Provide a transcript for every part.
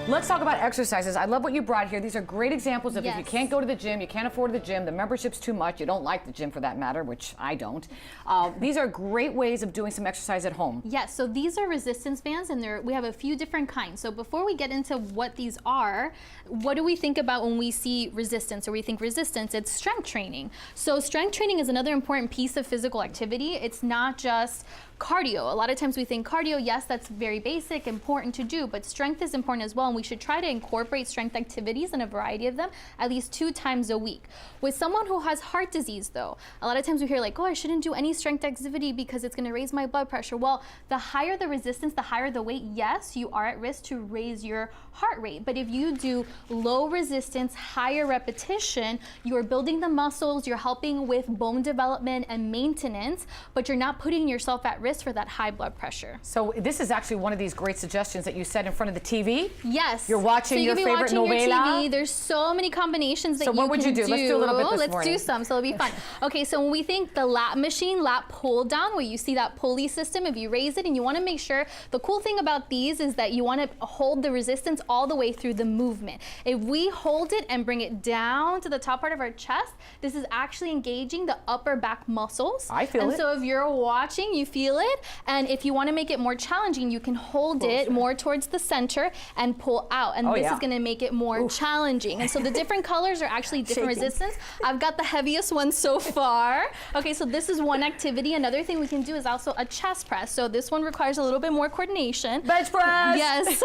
Let's talk about exercises. I love what you brought here. These are great examples of if you Yes. can't go to the gym, you can't afford the gym, the membership's too much, you don't like the gym for that matter, which I don't. These are great ways of doing some exercise at home. Yes, so these are resistance bands, and we have a few different kinds. So before we get into what these are, what do we think about when we see resistance or we think resistance? It's strength training. So strength training is another important piece of physical activity. It's not just cardio. A lot of times we think cardio, yes, that's very basic, important to do, but strength is important as well, and we should try to incorporate strength activities in a variety of them at least 2 times a week. With someone who has heart disease though, a lot of times we hear like, oh, I shouldn't do any strength activity because it's gonna raise my blood pressure. Well, the higher the resistance, the higher the weight, yes, you are at risk to raise your heart rate. But if you do low resistance, higher repetition, you're building the muscles, you're helping with bone development and maintenance, but you're not putting yourself at risk for that high blood pressure. So this is actually one of these great suggestions that you set in front of the TV. Yes. You're watching your favorite novela. Your TV. There's so many combinations that you can do. So what would you do? Let's do a little bit this morning. Let's do some, so it'll be fun. Okay, so when we think the lat machine, lat pull down, where you see that pulley system, if you raise it, and you want to make sure, the cool thing about these is that you want to hold the resistance all the way through the movement. If we hold it and bring it down to the top part of our chest, this is actually engaging the upper back muscles. I feel it. And so if you're watching, you feel it. And if you want to make it more challenging, you can hold it more towards the center and pull out. And this is going to make it more challenging. And so the different colors are actually different resistance. I've got the heaviest one so far. Okay, so this is one activity. Another thing we can do is also a chest press. So this one requires a little bit more coordination. Bench press! Yes.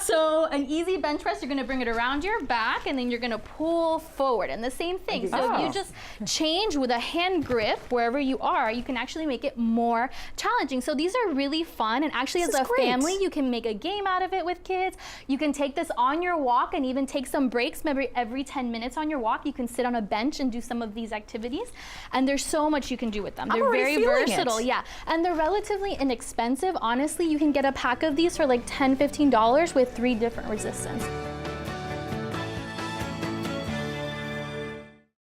So an easy bench press, you're going to bring it around your back and then you're going to pull forward. And the same thing. So if you just change with a hand grip wherever you are, you can actually make it more challenging. So these are really fun, and actually as a family you can make a game out of it with kids. You can take this on your walk and even take some breaks. Maybe every 10 minutes on your walk you can sit on a bench and do some of these activities, and there's so much you can do with them. They're very versatile. Yeah, and they're relatively inexpensive. Honestly, you can get a pack of these for like $10–15 with 3 different resistance.